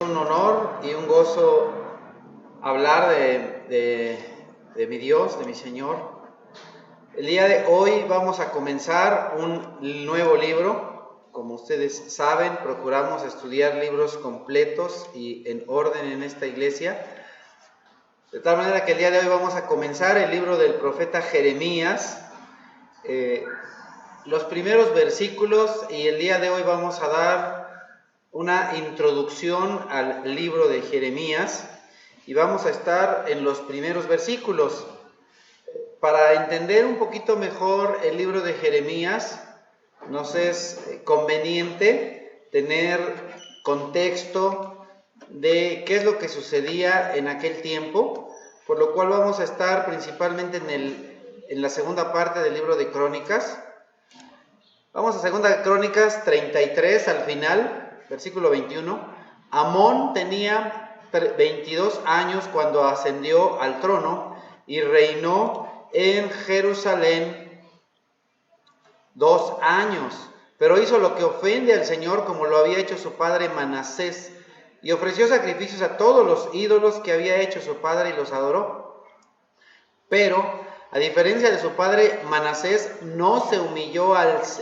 Un honor y un gozo hablar de mi Dios, de mi Señor. El día de hoy vamos a comenzar un nuevo libro. Como ustedes saben, procuramos estudiar libros completos y en orden en esta iglesia. De tal manera que el día de hoy vamos a comenzar el libro del profeta Jeremías, los primeros versículos, y el día de hoy vamos a dar una introducción al libro de Jeremías y vamos a estar en los primeros versículos. Para entender un poquito mejor el libro de Jeremías, nos es conveniente tener contexto de qué es lo que sucedía en aquel tiempo, por lo cual vamos a estar principalmente en la segunda parte del libro de Crónicas. Vamos a segunda Crónicas 33 al final. Versículo 21, Amón tenía 22 años cuando ascendió al trono y reinó en Jerusalén 2 años, pero hizo lo que ofende al Señor como lo había hecho su padre Manasés, y ofreció sacrificios a todos los ídolos que había hecho su padre y los adoró. Pero, a diferencia de su padre Manasés, no se humilló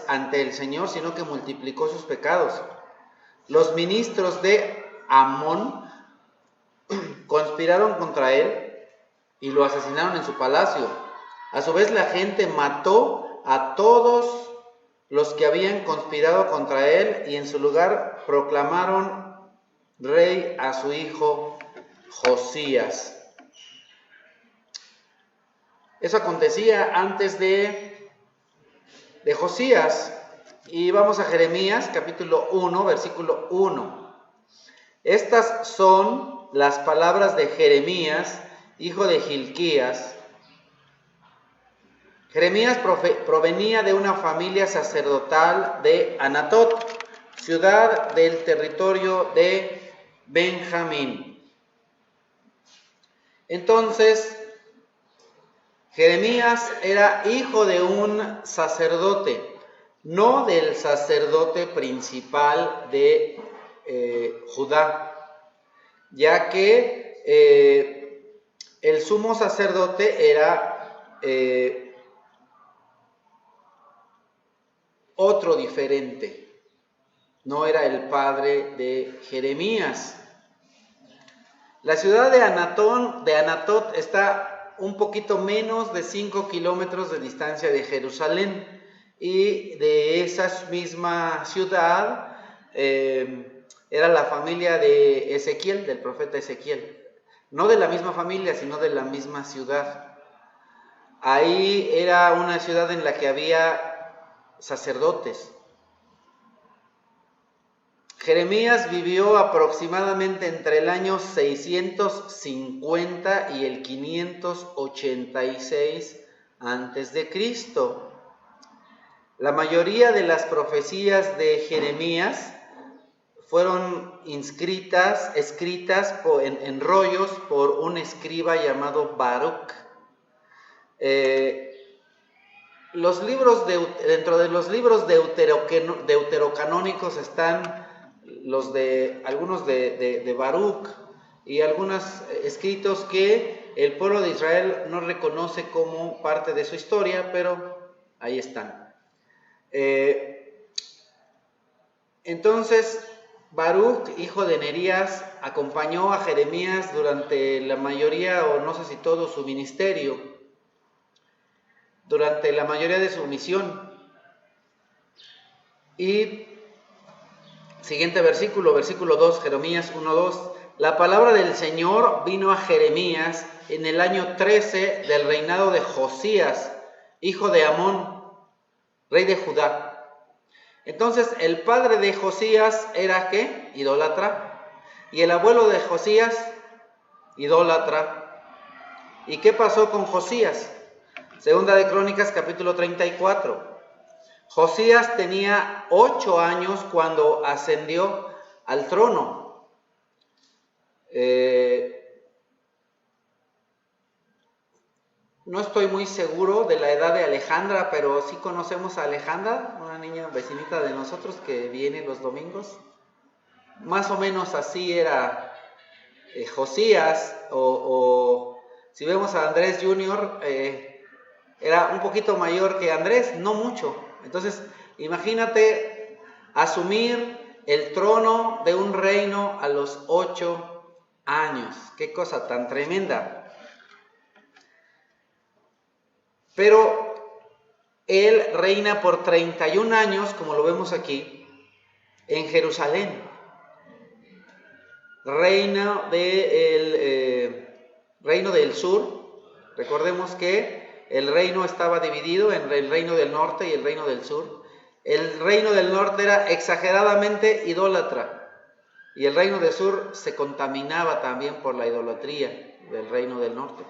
ante el Señor, sino que multiplicó sus pecados. Los ministros de Amón conspiraron contra él y lo asesinaron en su palacio. A su vez, la gente mató a todos los que habían conspirado contra él y en su lugar proclamaron rey a su hijo Josías. Eso acontecía antes de Josías. Y vamos a Jeremías, capítulo 1, versículo 1. Estas son las palabras de Jeremías, hijo de Hilquías. Jeremías provenía de una familia sacerdotal de Anatot, ciudad del territorio de Benjamín. Entonces, Jeremías era hijo de un sacerdote, no del sacerdote principal de Judá, ya que el sumo sacerdote era otro diferente, no era el padre de Jeremías. La ciudad de Anatot está un poquito menos de 5 kilómetros de distancia de Jerusalén. Y de esa misma ciudad era la familia de Ezequiel, del profeta Ezequiel. No de la misma familia, sino de la misma ciudad. Ahí era una ciudad en la que había sacerdotes. Jeremías vivió aproximadamente entre el año 650 y el 586 a.C. La mayoría de las profecías de Jeremías fueron escritas en rollos por un escriba llamado Baruch. Dentro de los libros deuterocanónicos están algunos de Baruch y algunos escritos que el pueblo de Israel no reconoce como parte de su historia, pero ahí están. Entonces, Baruch, hijo de Nerías, acompañó a Jeremías durante la mayoría, o no sé si todo, su ministerio, durante la mayoría de su misión. Y siguiente versículo 2, Jeremías 1:2. La palabra del Señor vino a Jeremías en el año 13 del reinado de Josías, hijo de Amón, rey de Judá. Entonces, el padre de Josías era, ¿qué? Idólatra. Y el abuelo de Josías, idólatra. ¿Y qué pasó con Josías? Segunda de Crónicas, capítulo 34. Josías tenía 8 años cuando ascendió al trono. No estoy muy seguro de la edad de Alejandra, pero sí conocemos a Alejandra, una niña vecinita de nosotros que viene los domingos. más o menos así era Josías, o si vemos a Andrés Jr., era un poquito mayor que Andrés, no mucho. Entonces, imagínate asumir el trono de un reino a los 8 años. Qué cosa tan tremenda. Pero él reina por 31 años, como lo vemos aquí, en Jerusalén. Reino del sur. Recordemos que el reino estaba dividido en el reino del norte y el reino del sur. El reino del norte era exageradamente idólatra y el reino del sur se contaminaba también por la idolatría del reino del norte.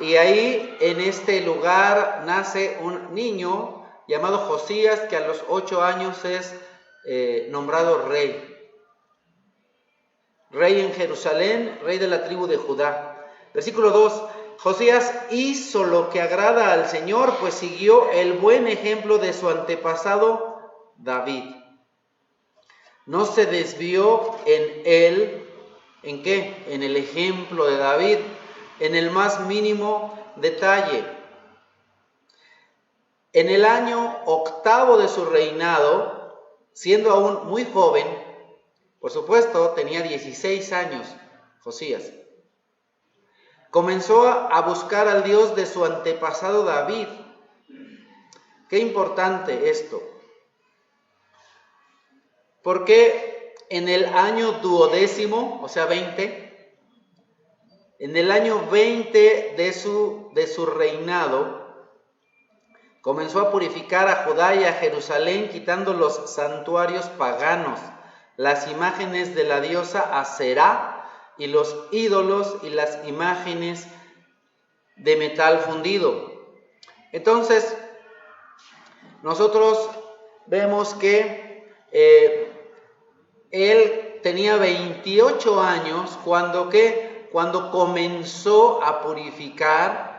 Y ahí, en este lugar, nace un niño llamado Josías, que a los 8 años es nombrado rey. Rey en Jerusalén, rey de la tribu de Judá. Versículo 2. Josías hizo lo que agrada al Señor, pues siguió el buen ejemplo de su antepasado David. No se desvió en él, ¿en qué? En el ejemplo de David, en el más mínimo detalle. En el año 8º de su reinado, siendo aún muy joven, por supuesto tenía 16 años Josías, comenzó a buscar al Dios de su antepasado David. Qué importante esto, porque en el año 12º, o sea 20, en el año 20 de su reinado, comenzó a purificar a Judá y a Jerusalén, quitando los santuarios paganos, las imágenes de la diosa Aserá y los ídolos y las imágenes de metal fundido. Entonces, nosotros vemos que él tenía 28 años cuando comenzó a purificar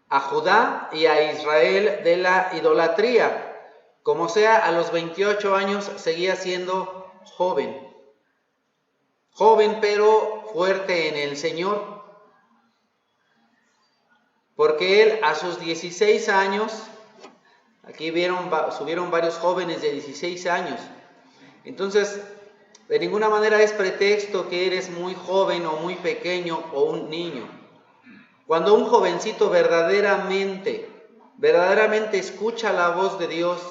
a Judá y a Israel de la idolatría. Como sea, a los 28 años seguía siendo joven. Joven pero fuerte en el Señor. Porque él a sus 16 años, aquí subieron varios jóvenes de 16 años. Entonces, de ninguna manera es pretexto que eres muy joven o muy pequeño o un niño. Cuando un jovencito verdaderamente escucha la voz de Dios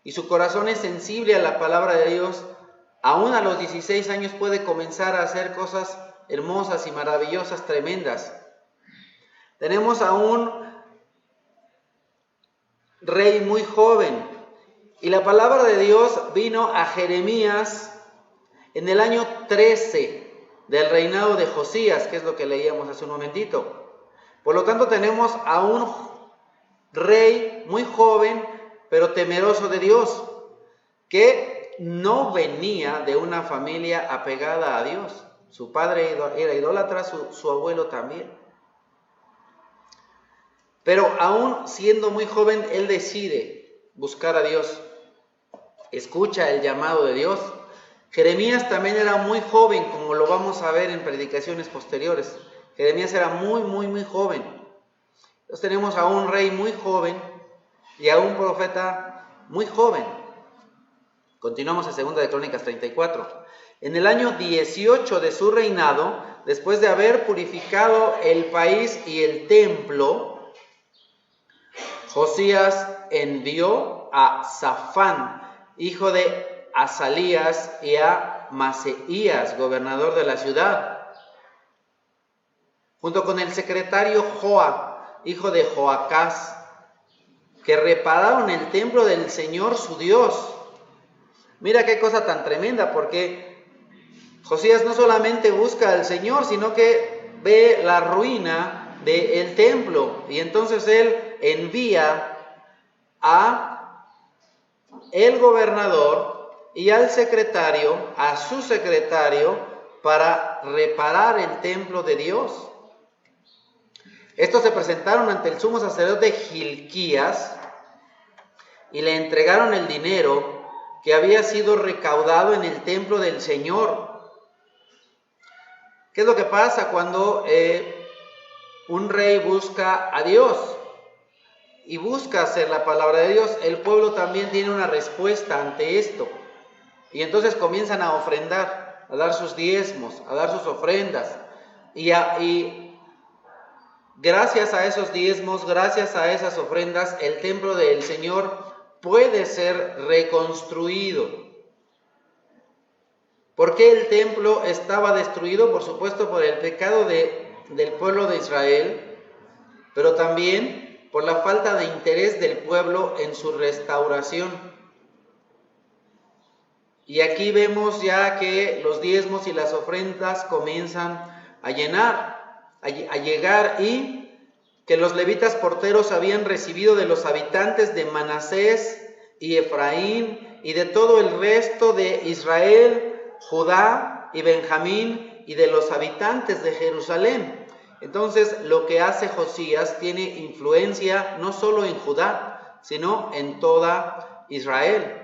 y su corazón es sensible a la palabra de Dios, aún a los 16 años puede comenzar a hacer cosas hermosas y maravillosas, tremendas. Tenemos a un rey muy joven y la palabra de Dios vino a Jeremías en el año 13 del reinado de Josías, que es lo que leíamos hace un momentito. Por lo tanto, tenemos a un rey muy joven, pero temeroso de Dios, que no venía de una familia apegada a Dios. Su padre era idólatra, su abuelo también. Pero aún siendo muy joven, él decide buscar a Dios. Escucha el llamado de Dios. Jeremías también era muy joven, como lo vamos a ver en predicaciones posteriores. Jeremías era muy joven. Entonces tenemos a un rey muy joven y a un profeta muy joven. Continuamos en 2 de Crónicas 34. En el año 18 de su reinado, después de haber purificado el país y el templo, Josías envió a Safán, hijo de Azalías, y a Maseías, gobernador de la ciudad, junto con el secretario Joa, hijo de Joacás, que repararon el templo del Señor su Dios. Mira qué cosa tan tremenda, porque Josías no solamente busca al Señor, sino que ve la ruina del templo, y entonces él envía a el gobernador y al secretario, a su secretario, para reparar el templo de Dios. Estos se presentaron ante el sumo sacerdote Gilquías y le entregaron el dinero que había sido recaudado en el templo del Señor. ¿Qué es lo que pasa cuando un rey busca a Dios y busca hacer la palabra de Dios? El pueblo también tiene una respuesta ante esto. Y entonces comienzan a ofrendar, a dar sus diezmos, a dar sus ofrendas. Y gracias a esos diezmos, gracias a esas ofrendas, el templo del Señor puede ser reconstruido. ¿Por qué el templo estaba destruido? Por supuesto por el pecado del pueblo de Israel, pero también por la falta de interés del pueblo en su restauración. Y aquí vemos ya que los diezmos y las ofrendas comienzan a llegar, y que los levitas porteros habían recibido de los habitantes de Manasés y Efraín y de todo el resto de Israel, Judá y Benjamín y de los habitantes de Jerusalén. Entonces, lo que hace Josías tiene influencia no solo en Judá, sino en toda Israel.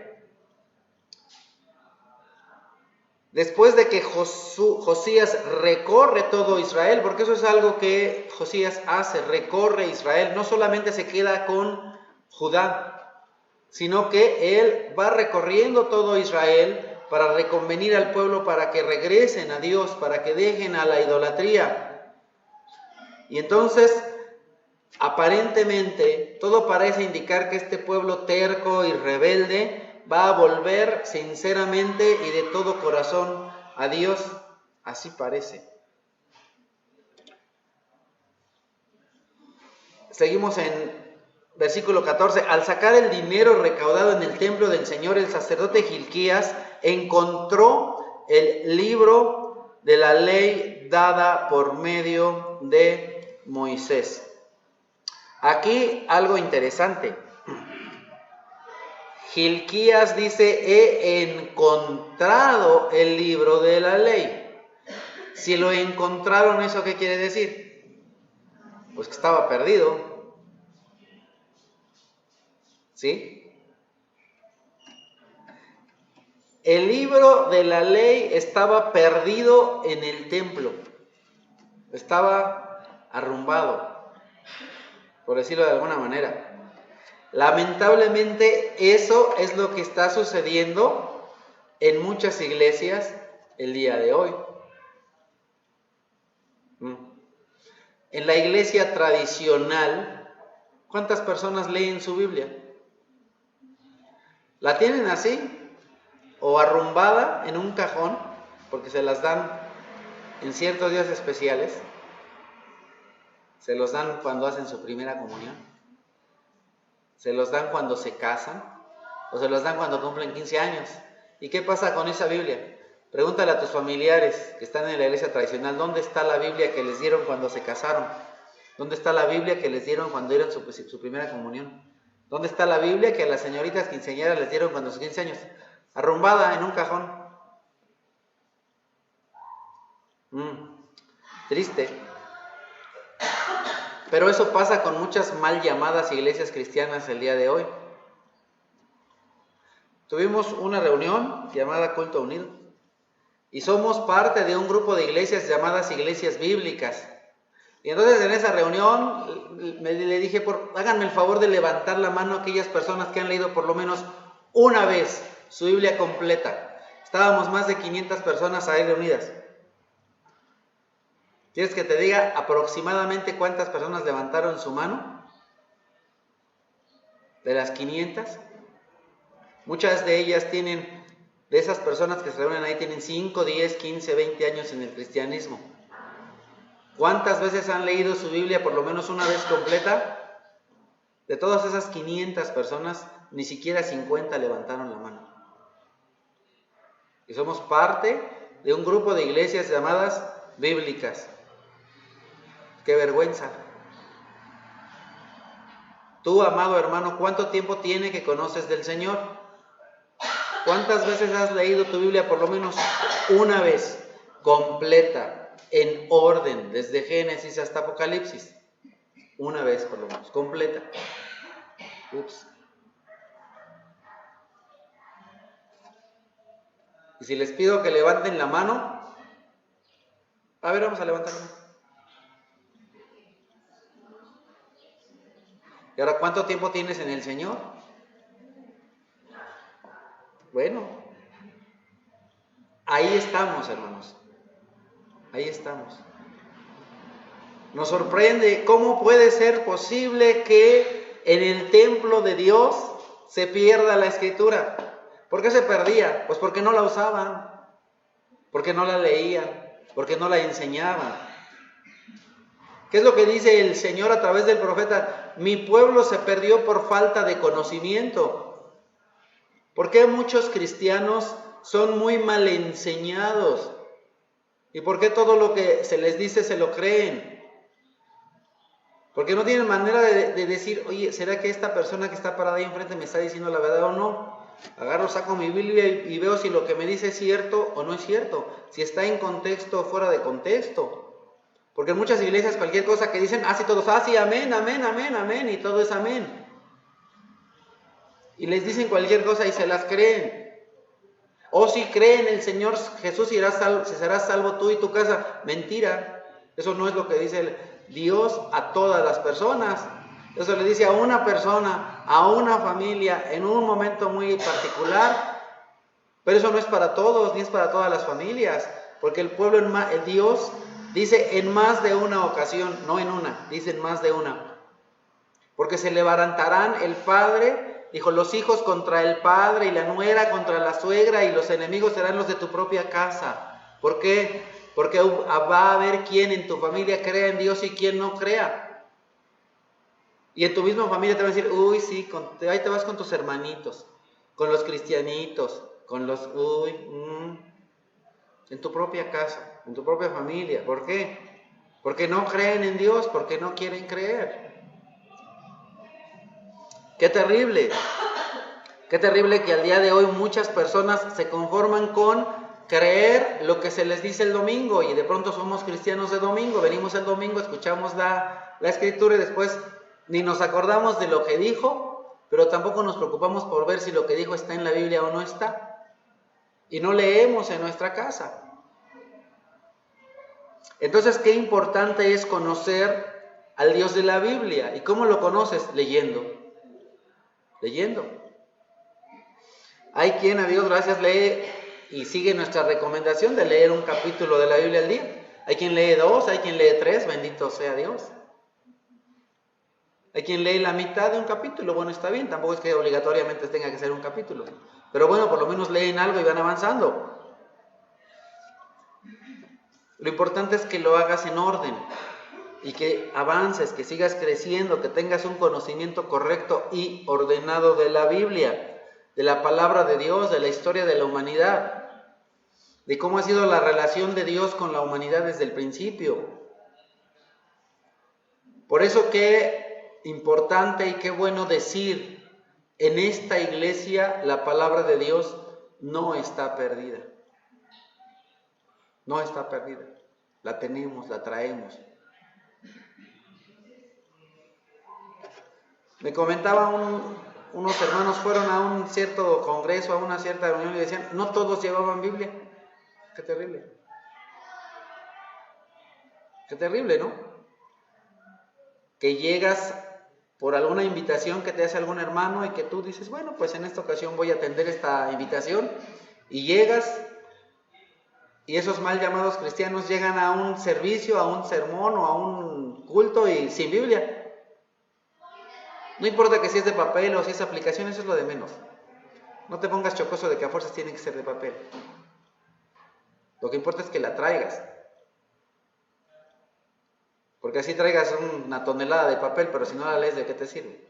Después de que Josías recorre todo Israel, porque eso es algo que Josías hace, recorre Israel, no solamente se queda con Judá, sino que él va recorriendo todo Israel para reconvenir al pueblo para que regresen a Dios, para que dejen a la idolatría. Y entonces, aparentemente, todo parece indicar que este pueblo terco y rebelde va a volver sinceramente y de todo corazón a Dios. Así parece. Seguimos en versículo 14. Al sacar el dinero recaudado en el templo del Señor, el sacerdote Hilquías encontró el libro de la ley dada por medio de Moisés. Aquí algo interesante. Hilquías dice: he encontrado el libro de la ley. Si lo encontraron, ¿eso qué quiere decir? Pues que estaba perdido. ¿Sí? El libro de la ley estaba perdido en el templo. Estaba arrumbado, por decirlo de alguna manera. Lamentablemente, eso es lo que está sucediendo en muchas iglesias el día de hoy. En la iglesia tradicional, ¿cuántas personas leen su Biblia? ¿La tienen así? O arrumbada en un cajón, porque se las dan en ciertos días especiales. Se los dan cuando hacen su primera comunión. Se los dan cuando se casan, o se los dan cuando cumplen 15 años. ¿Y qué pasa con esa Biblia? Pregúntale a tus familiares que están en la iglesia tradicional, ¿dónde está la Biblia que les dieron cuando se casaron? ¿Dónde está la Biblia que les dieron cuando dieron su primera comunión? ¿Dónde está la Biblia que a las señoritas quinceañeras les dieron cuando sus 15 años? Arrumbada en un cajón. Triste. Pero eso pasa con muchas mal llamadas iglesias cristianas el día de hoy. Tuvimos una reunión llamada Culto Unido y somos parte de un grupo de iglesias llamadas iglesias bíblicas. Y entonces en esa reunión le dije, háganme el favor de levantar la mano a aquellas personas que han leído por lo menos una vez su Biblia completa. Estábamos más de 500 personas ahí reunidas. ¿Quieres que te diga aproximadamente cuántas personas levantaron su mano? De las 500. Muchas de ellas tienen, de esas personas que se reúnen ahí, tienen 5, 10, 15, 20 años en el cristianismo. ¿Cuántas veces han leído su Biblia por lo menos una vez completa? De todas esas 500 personas, ni siquiera 50 levantaron la mano. Y somos parte de un grupo de iglesias llamadas bíblicas. ¡Qué vergüenza! Tú, amado hermano, ¿cuánto tiempo tiene que conoces del Señor? ¿Cuántas veces has leído tu Biblia por lo menos una vez, completa, en orden, desde Génesis hasta Apocalipsis? Una vez por lo menos, completa. Ups. Y si les pido que levanten la mano, a ver, vamos a levantar la mano. ¿Y ahora cuánto tiempo tienes en el Señor? Bueno, ahí estamos, hermanos. Ahí estamos. Nos sorprende cómo puede ser posible que en el templo de Dios se pierda la Escritura. ¿Por qué se perdía? Pues porque no la usaban, porque no la leían, porque no la enseñaban. ¿Qué es lo que dice el Señor a través del profeta? Mi pueblo se perdió por falta de conocimiento. ¿Por qué muchos cristianos son muy mal enseñados? ¿Y por qué todo lo que se les dice se lo creen? Porque no tienen manera de decir, oye, ¿será que esta persona que está parada ahí enfrente me está diciendo la verdad o no? Agarro, saco mi Biblia y veo si lo que me dice es cierto o no es cierto, si está en contexto o fuera de contexto. Porque en muchas iglesias cualquier cosa que dicen, así todos, sí, amén, amén, amén, amén, y todo es amén. Y les dicen cualquier cosa y se las creen. O si creen en el Señor Jesús y serás salvo tú y tu casa. Mentira, eso no es lo que dice Dios a todas las personas. Eso le dice a una persona, a una familia, en un momento muy particular. Pero eso no es para todos, ni es para todas las familias. Porque el pueblo, el Dios, dice en más de una ocasión, no en una, dice en más de una. Porque se levantarán el padre, dijo, los hijos contra el padre y la nuera contra la suegra y los enemigos serán los de tu propia casa. ¿Por qué? Porque va a haber quien en tu familia crea en Dios y quien no crea. Y en tu misma familia te van a decir, uy, sí, ahí te vas con tus hermanitos, con los cristianitos, con los, en tu propia casa, en tu propia familia. ¿Por qué? Porque no creen en Dios, porque no quieren creer. ¡Qué terrible! ¡Qué terrible que al día de hoy muchas personas se conforman con creer lo que se les dice el domingo y de pronto somos cristianos de domingo, venimos el domingo, escuchamos la escritura y después ni nos acordamos de lo que dijo, pero tampoco nos preocupamos por ver si lo que dijo está en la Biblia o no está. Y no leemos en nuestra casa. Entonces, qué importante es conocer al Dios de la Biblia. ¿Y cómo lo conoces? Leyendo. Hay quien, a Dios gracias, lee y sigue nuestra recomendación de leer un capítulo de la Biblia al día. Hay quien lee 2, hay quien lee 3, bendito sea Dios. Hay quien lee la mitad de un capítulo, bueno, está bien, tampoco es que obligatoriamente tenga que ser un capítulo. Pero bueno, por lo menos leen algo y van avanzando. Lo importante es que lo hagas en orden y que avances, que sigas creciendo, que tengas un conocimiento correcto y ordenado de la Biblia, de la palabra de Dios, de la historia de la humanidad, de cómo ha sido la relación de Dios con la humanidad desde el principio. Por eso qué importante y qué bueno decir, en esta iglesia la palabra de Dios no está perdida. No está perdida. La tenemos, la traemos. Me comentaba unos hermanos fueron a un cierto congreso, a una cierta reunión y decían, no todos llevaban Biblia. Qué terrible. Qué terrible, ¿no? Que llegas por alguna invitación que te hace algún hermano y que tú dices, bueno, pues en esta ocasión voy a atender esta invitación, y llegas y esos mal llamados cristianos llegan a un servicio, a un sermón o a un culto y sin Biblia. No importa que si es de papel o si es aplicación, eso es lo de menos. No te pongas chocoso de que a fuerzas tiene que ser de papel. Lo que importa es que la traigas. Porque así traigas una tonelada de papel, pero si no la lees, ¿de qué te sirve?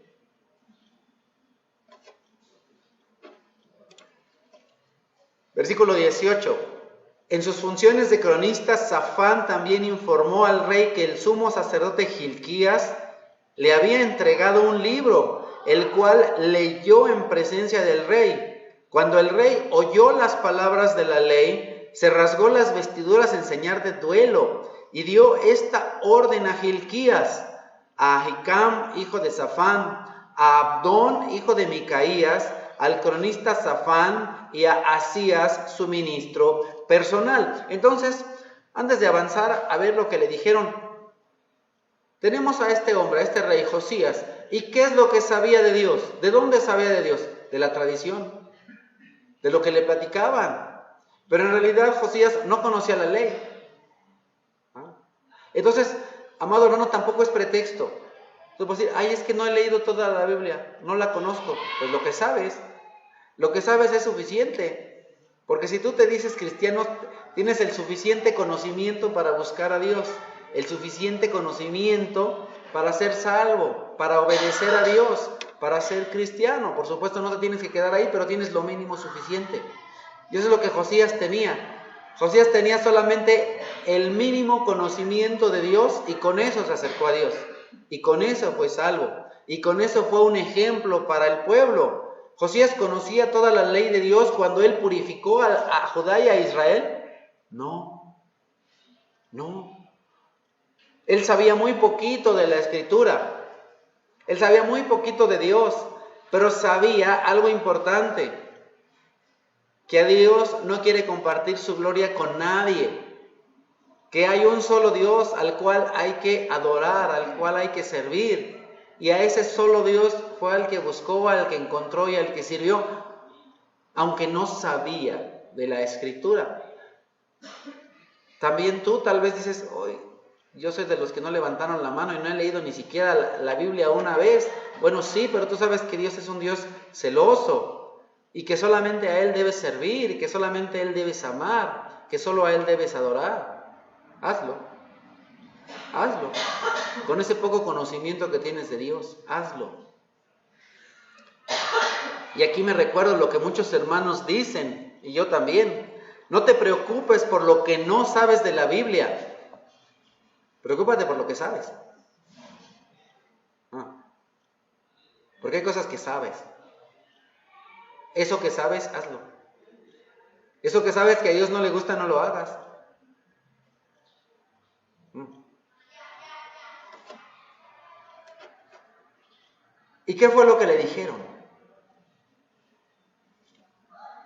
Versículo 18. En sus funciones de cronista, Safán también informó al rey que el sumo sacerdote Gilquías le había entregado un libro, el cual leyó en presencia del rey. Cuando el rey oyó las palabras de la ley, se rasgó las vestiduras en señal de duelo y dio esta orden a Gilquías, a Ahicam, hijo de Safán, a Abdón, hijo de Micaías, al cronista Safán y a Asías, su ministro personal. Entonces, antes de avanzar a ver lo que le dijeron, tenemos a este hombre, a este rey Josías. ¿Y qué es lo que sabía de Dios? ¿De dónde sabía de Dios? De la tradición, de lo que le platicaban. Pero en realidad Josías no conocía la ley. Entonces, amado hermano, tampoco es pretexto. Tú puedes decir, ay, es que no he leído toda la Biblia, no la conozco. Pues lo que sabes es suficiente. Porque si tú te dices cristiano, tienes el suficiente conocimiento para buscar a Dios, el suficiente conocimiento para ser salvo, para obedecer a Dios, para ser cristiano. Por supuesto, no te tienes que quedar ahí, pero tienes lo mínimo suficiente. Y eso es lo que Josías tenía. Josías tenía solamente el mínimo conocimiento de Dios y con eso se acercó a Dios. Y con eso fue salvo. Y con eso fue un ejemplo para el pueblo. ¿Josías conocía toda la ley de Dios cuando él purificó a Judá y a Israel? No. Él sabía muy poquito de la Escritura. Él sabía muy poquito de Dios, pero sabía algo importante, que a Dios no quiere compartir su gloria con nadie, que hay un solo Dios al cual hay que adorar, al cual hay que servir, y a ese solo Dios fue al que buscó, al que encontró y al que sirvió, aunque no sabía de la Escritura. También tú tal vez dices, hoy yo soy de los que no levantaron la mano y no he leído ni siquiera la Biblia una vez. Bueno, sí, pero tú sabes que Dios es un Dios celoso y que solamente a Él debes servir, y que solamente a Él debes amar, que solo a Él debes adorar. Hazlo. Con ese poco conocimiento que tienes de Dios, hazlo. Y aquí me recuerdo lo que muchos hermanos dicen, y yo también. No te preocupes por lo que no sabes de la Biblia. Preocúpate por lo que sabes. Porque hay cosas que sabes. Eso que sabes, hazlo. Eso que sabes que a Dios no le gusta, no lo hagas. ¿Y qué fue lo que le dijeron?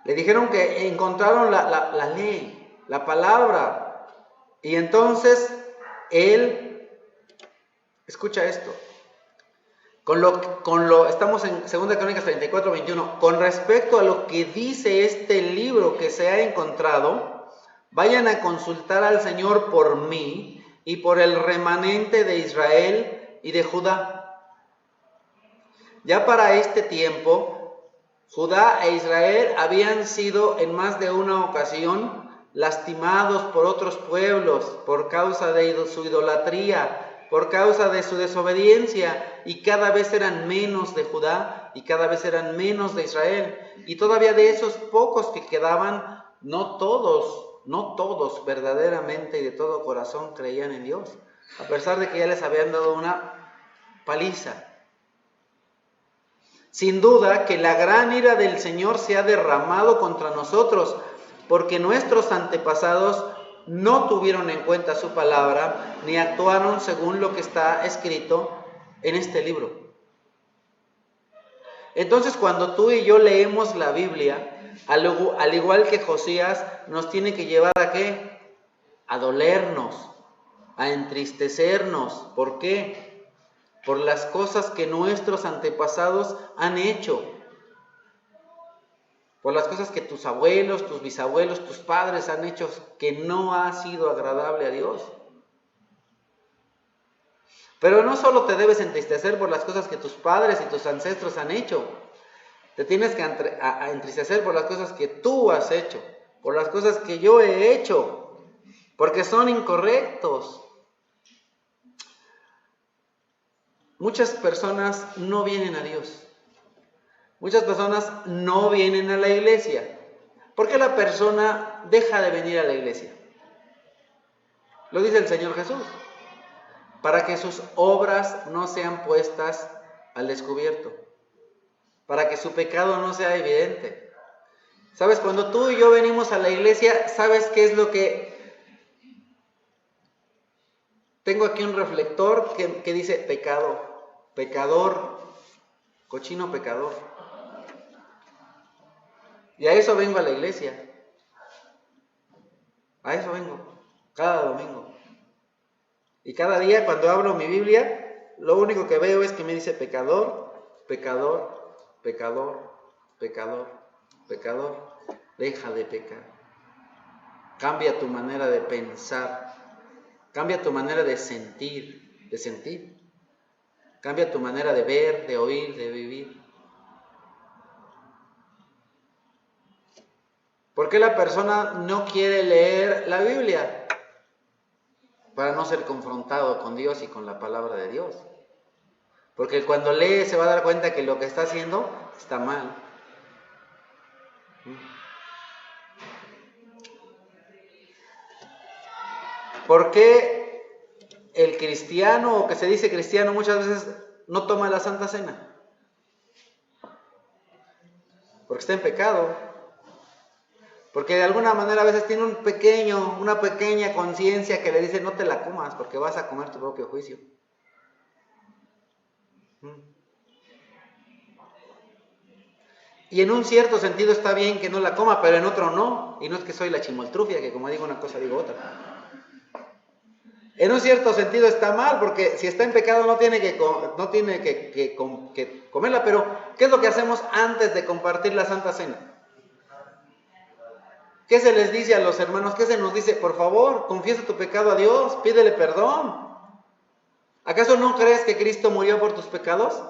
Le dijeron que encontraron la ley, la palabra. Y entonces él, escucha esto. Estamos en 2 Crónicas 34, 21. Con respecto a lo que dice este libro que se ha encontrado, vayan a consultar al Señor por mí y por el remanente de Israel y de Judá. Ya para este tiempo, Judá e Israel habían sido en más de una ocasión lastimados por otros pueblos por causa de su idolatría, por causa de su desobediencia, y cada vez eran menos de Judá y cada vez eran menos de Israel. Y todavía de esos pocos que quedaban, no todos verdaderamente y de todo corazón creían en Dios, a pesar de que ya les habían dado una paliza. Sin duda que la gran ira del Señor se ha derramado contra nosotros, porque nuestros antepasados no tuvieron en cuenta su palabra, ni actuaron según lo que está escrito en este libro. Entonces, cuando tú y yo leemos la Biblia, al igual que Josías, nos tiene que llevar ¿a qué? A dolernos, a entristecernos. ¿Por qué? Por las cosas que nuestros antepasados han hecho. Por las cosas que tus abuelos, tus bisabuelos, tus padres han hecho que no ha sido agradable a Dios. Pero no solo te debes entristecer por las cosas que tus padres y tus ancestros han hecho. Te tienes que entristecer por las cosas que tú has hecho, por las cosas que yo he hecho, porque son incorrectos. Muchas personas no vienen a Dios. Muchas personas no vienen a la iglesia. ¿Por qué la persona deja de venir a la iglesia? Lo dice el Señor Jesús. Para que sus obras no sean puestas al descubierto. Para que su pecado no sea evidente. ¿Sabes? Cuando tú y yo venimos a la iglesia, ¿sabes qué es lo que? Tengo aquí un reflector que dice pecado, pecador, cochino pecador. Y a eso vengo a la iglesia. A eso vengo, cada domingo. Y cada día cuando abro mi Biblia, lo único que veo es que me dice pecador, pecador, pecador, pecador, pecador. Deja de pecar. Cambia tu manera de pensar. Cambia tu manera de sentir, de sentir. Cambia tu manera de ver, de oír, de vivir. ¿Por qué la persona no quiere leer la Biblia? Para no ser confrontado con Dios y con la palabra de Dios. Porque cuando lee se va a dar cuenta que lo que está haciendo está mal. ¿Por qué el cristiano o que se dice cristiano muchas veces no toma la Santa Cena? Porque está en pecado. Porque de alguna manera a veces tiene una pequeña conciencia que le dice no te la comas porque vas a comer tu propio juicio. Y en un cierto sentido está bien que no la coma, pero en otro no. Y no es que soy la chimoltrufia, que como digo una cosa digo otra. En un cierto sentido está mal, porque si está en pecado no tiene que comerla. Pero, ¿qué es lo que hacemos antes de compartir la Santa Cena? ¿Qué se les dice a los hermanos? ¿Qué se nos dice? Por favor, confiesa tu pecado a Dios, pídele perdón. ¿Acaso no crees que Cristo murió por tus pecados?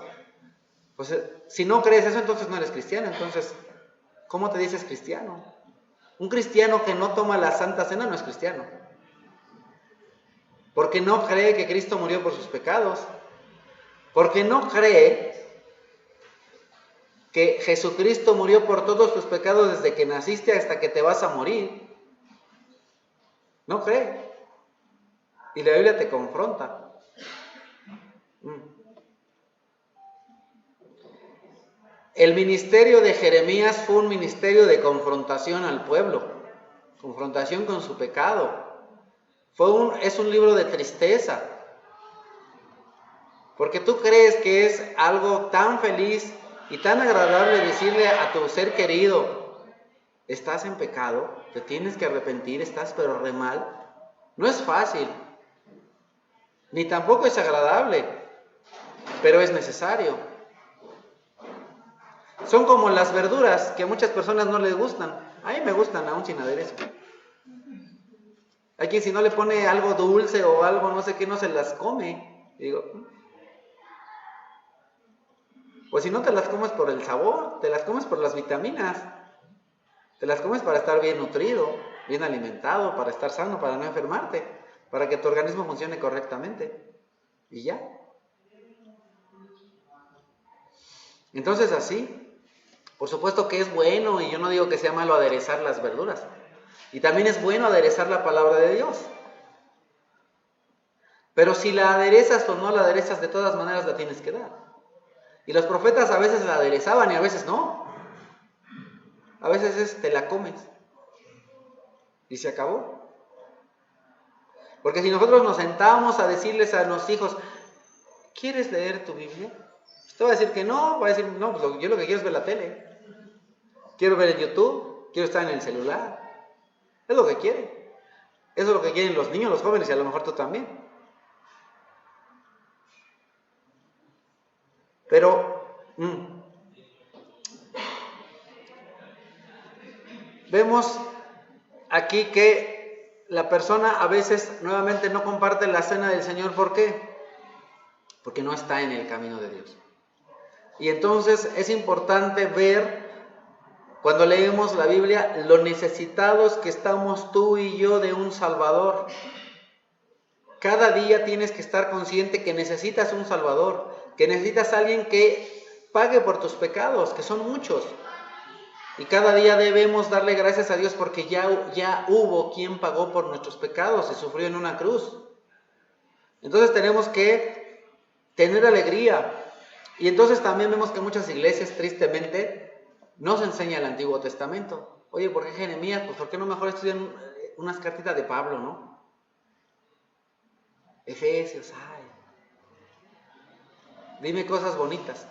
Pues si no crees eso, entonces no eres cristiano. Entonces, ¿cómo te dices cristiano? Un cristiano que no toma la Santa Cena no es cristiano. Porque no cree que Cristo murió por sus pecados. Porque no cree que Jesucristo murió por todos tus pecados desde que naciste hasta que te vas a morir. No cree. Y la Biblia te confronta. El ministerio de Jeremías fue un ministerio de confrontación al pueblo, confrontación con su pecado. Es un libro de tristeza, porque tú crees que es algo tan feliz y tan agradable decirle a tu ser querido, estás en pecado, te tienes que arrepentir, estás pero re mal. No es fácil, ni tampoco es agradable, pero es necesario. Son como las verduras que a muchas personas no les gustan. A mí me gustan aún sin aderezo. Hay quien si no le pone algo dulce o algo no sé qué, no se las come. Y digo, pues si no te las comes por el sabor, te las comes por las vitaminas. Te las comes para estar bien nutrido, bien alimentado, para estar sano, para no enfermarte, para que tu organismo funcione correctamente. Y ya. Entonces así, por supuesto que es bueno, y yo no digo que sea malo aderezar las verduras. Y también es bueno aderezar la palabra de Dios. Pero si la aderezas o no la aderezas, de todas maneras la tienes que dar. Y los profetas a veces la aderezaban y a veces no. A veces te la comes. Y se acabó. Porque si nosotros nos sentamos a decirles a los hijos, ¿quieres leer tu Biblia? Usted va a decir que no, va a decir, no, pues yo lo que quiero es ver la tele. Quiero ver en YouTube, quiero estar en el celular. Es lo que quiere. Eso es lo que quieren los niños, los jóvenes y a lo mejor tú también. Pero vemos aquí que la persona a veces nuevamente no comparte la cena del Señor. ¿Por qué? Porque no está en el camino de Dios. Y entonces es importante ver, cuando leemos la Biblia, lo necesitados que estamos tú y yo de un Salvador. Cada día tienes que estar consciente que necesitas un Salvador, que necesitas a alguien que pague por tus pecados, que son muchos. Y cada día debemos darle gracias a Dios porque ya hubo quien pagó por nuestros pecados y sufrió en una cruz. Entonces tenemos que tener alegría. Y entonces también vemos que muchas iglesias, tristemente, no se enseña el Antiguo Testamento. Oye, ¿por qué Jeremías? Pues ¿por qué no mejor estudian unas cartitas de Pablo, no? Efesios, ay. Dime cosas bonitas.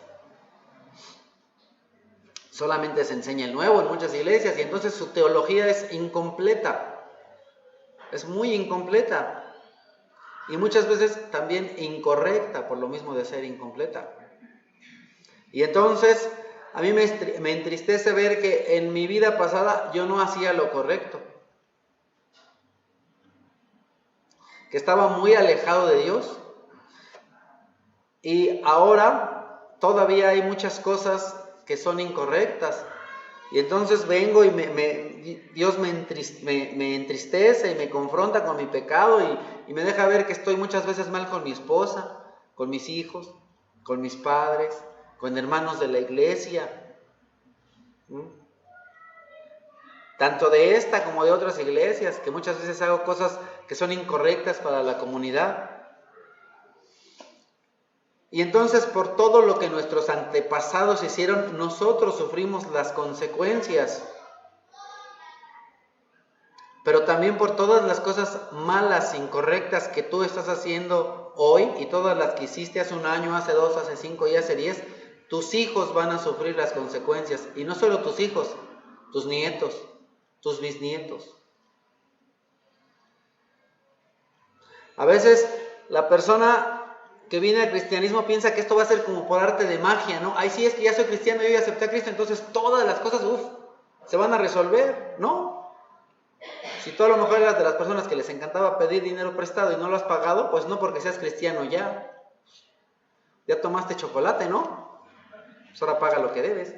Solamente se enseña el nuevo en muchas iglesias y entonces su teología es incompleta, es muy incompleta y muchas veces también incorrecta por lo mismo de ser incompleta. Y entonces a mí me entristece ver que en mi vida pasada yo no hacía lo correcto, que estaba muy alejado de Dios y ahora todavía hay muchas cosas que son incorrectas. Y entonces vengo y Dios me entristece y me confronta con mi pecado y me deja ver que estoy muchas veces mal con mi esposa, con mis hijos, con mis padres, con hermanos de la iglesia, tanto de esta como de otras iglesias, que muchas veces hago cosas que son incorrectas para la comunidad. Y entonces por todo lo que nuestros antepasados hicieron, nosotros sufrimos las consecuencias. Pero también por todas las cosas malas, incorrectas que tú estás haciendo hoy y todas las que hiciste hace un año, hace 2, hace 5 y hace 10, tus hijos van a sufrir las consecuencias. Y no solo tus hijos, tus nietos, tus bisnietos. A veces la persona que viene al cristianismo piensa que esto va a ser como por arte de magia, ¿no? Ay, sí, es que ya soy cristiano, yo ya acepté a Cristo, entonces todas las cosas, se van a resolver, ¿no? Si tú a lo mejor eras de las personas que les encantaba pedir dinero prestado y no lo has pagado, pues no porque seas cristiano ya. Ya tomaste chocolate, ¿no? Pues ahora paga lo que debes.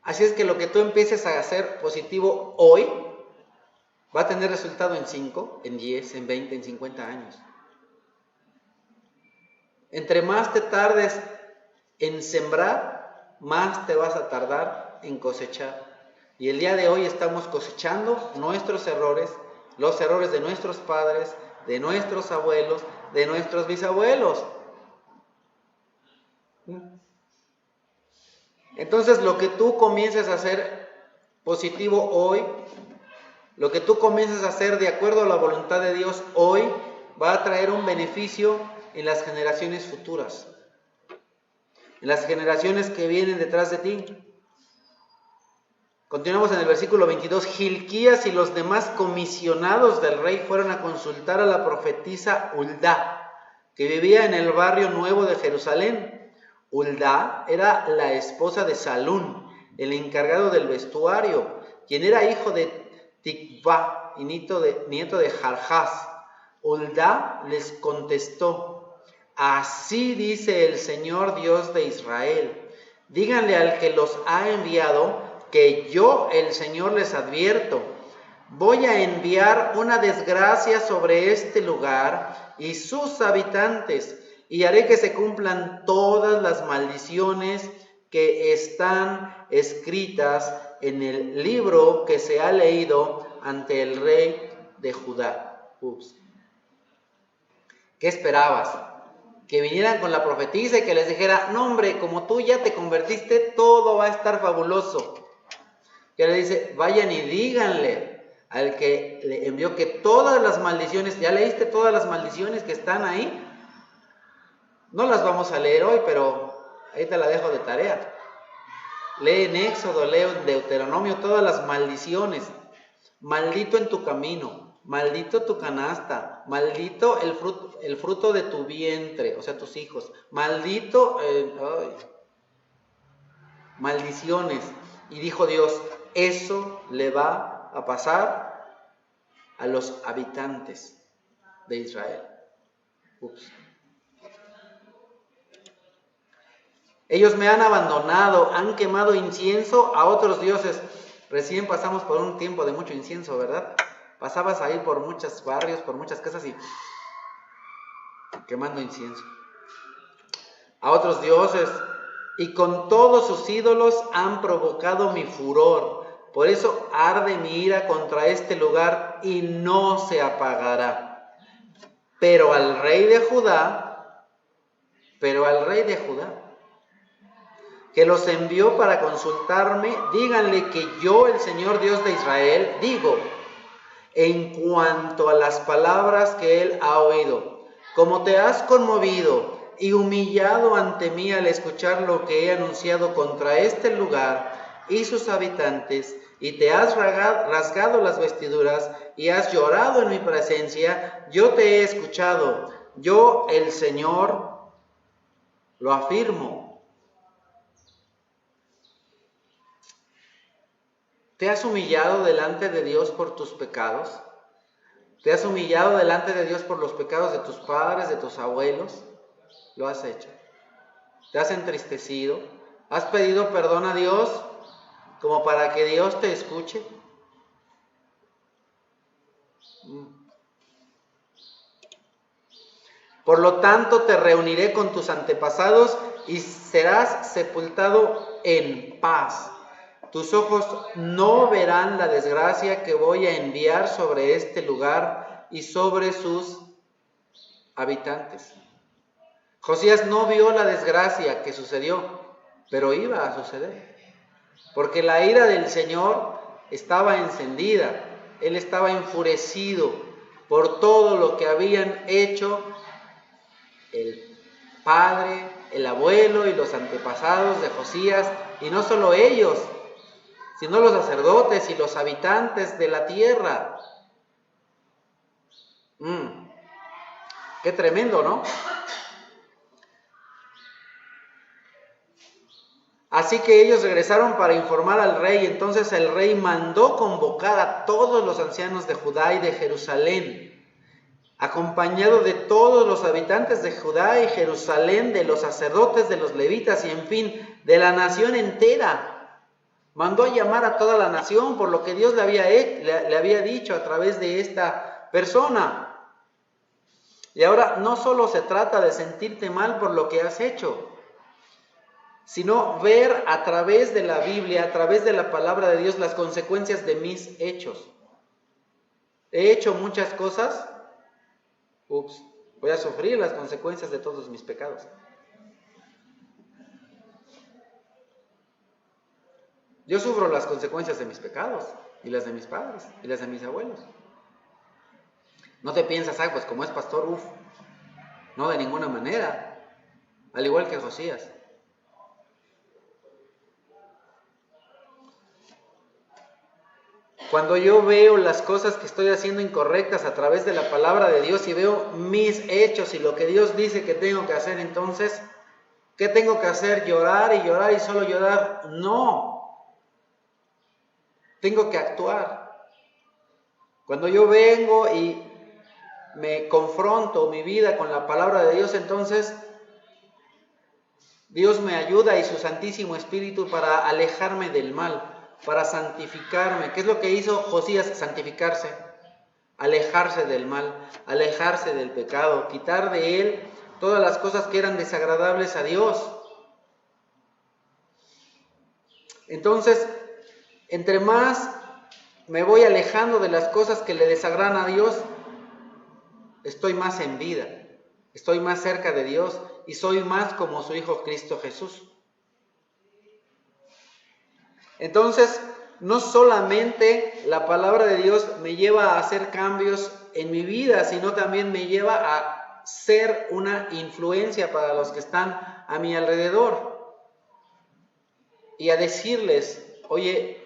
Así es que lo que tú empieces a hacer positivo hoy va a tener resultado en 5, en 10, en 20, en 50 años. Entre más te tardes en sembrar, más te vas a tardar en cosechar. Y el día de hoy estamos cosechando nuestros errores, los errores de nuestros padres, de nuestros abuelos, de nuestros bisabuelos. Entonces, lo que tú comiences a hacer positivo hoy, lo que tú comiences a hacer de acuerdo a la voluntad de Dios hoy, va a traer un beneficio en las generaciones futuras, en las generaciones que vienen detrás de ti. Continuamos en el versículo 22. Hilquías y los demás comisionados del rey fueron a consultar a la profetisa Huldá, que vivía en el barrio nuevo de Jerusalén. Huldá era la esposa de Salún, el encargado del vestuario, quien era hijo de Tikvá y nieto de Jarjás. Huldá les contestó: así dice el Señor Dios de Israel, díganle al que los ha enviado que yo, el Señor, les advierto, voy a enviar una desgracia sobre este lugar y sus habitantes, y haré que se cumplan todas las maldiciones que están escritas en el libro que se ha leído ante el rey de Judá. ¿Qué esperabas? Que vinieran con la profetisa y que les dijera: no, hombre, como tú ya te convertiste, todo va a estar fabuloso. Que le dice: vayan y díganle al que le envió que todas las maldiciones, ¿ya leíste todas las maldiciones que están ahí? No las vamos a leer hoy, pero ahí te la dejo de tarea. Lee en Éxodo, lee en Deuteronomio todas las maldiciones. Maldito en tu camino, maldito tu canasta, maldito el fruto de tu vientre, o sea, tus hijos. Maldito, maldiciones. Y dijo Dios: eso le va a pasar a los habitantes de Israel. Ellos me han abandonado, han quemado incienso a otros dioses. Recién pasamos por un tiempo de mucho incienso, ¿verdad? Pasabas ahí por muchos barrios, por muchas casas y quemando incienso a otros dioses. Y con todos sus ídolos han provocado mi furor. Por eso arde mi ira contra este lugar y no se apagará. Pero al rey de Judá, que los envió para consultarme, díganle que yo, el Señor Dios de Israel, digo, en cuanto a las palabras que él ha oído, como te has conmovido y humillado ante mí al escuchar lo que he anunciado contra este lugar y sus habitantes, y te has rasgado las vestiduras y has llorado en mi presencia, yo te he escuchado, yo el Señor lo afirmo. ¿Te has humillado delante de Dios por tus pecados? ¿Te has humillado delante de Dios por los pecados de tus padres, de tus abuelos? Lo has hecho. ¿Te has entristecido? ¿Has pedido perdón a Dios como para que Dios te escuche? Por lo tanto, te reuniré con tus antepasados y serás sepultado en paz. Tus ojos no verán la desgracia que voy a enviar sobre este lugar y sobre sus habitantes. Josías no vio la desgracia que sucedió, pero iba a suceder. Porque la ira del Señor estaba encendida. Él estaba enfurecido por todo lo que habían hecho el padre, el abuelo y los antepasados de Josías, y no solo ellos, sino los sacerdotes y los habitantes de la tierra. Qué tremendo, ¿no? Así que ellos regresaron para informar al rey. Entonces el rey mandó convocar a todos los ancianos de Judá y de Jerusalén, acompañado de todos los habitantes de Judá y Jerusalén, de los sacerdotes, de los levitas y en fin, de la nación entera. Mandó a llamar a toda la nación por lo que Dios le había dicho a través de esta persona. Y ahora no solo se trata de sentirte mal por lo que has hecho, sino ver a través de la Biblia, a través de la palabra de Dios, las consecuencias de mis hechos. He hecho muchas cosas, voy a sufrir las consecuencias de todos mis pecados. Yo sufro las consecuencias de mis pecados, y las de mis padres, y las de mis abuelos. No te piensas, pues como es pastor, no, de ninguna manera, al igual que Josías. Cuando yo veo las cosas que estoy haciendo incorrectas a través de la palabra de Dios y veo mis hechos y lo que Dios dice que tengo que hacer, entonces, ¿qué tengo que hacer? ¿Llorar y solo llorar? No. Tengo que actuar. Cuando yo vengo y me confronto mi vida con la palabra de Dios, entonces Dios me ayuda y su Santísimo Espíritu para alejarme del mal, para santificarme. ¿Qué es lo que hizo Josías? Santificarse, alejarse del mal, alejarse del pecado, quitar de él todas las cosas que eran desagradables a Dios. Entonces, entre más me voy alejando de las cosas que le desagradan a Dios, estoy más en vida, estoy más cerca de Dios y soy más como su Hijo Cristo Jesús. Entonces, no solamente la palabra de Dios me lleva a hacer cambios en mi vida, sino también me lleva a ser una influencia para los que están a mi alrededor y a decirles, oye,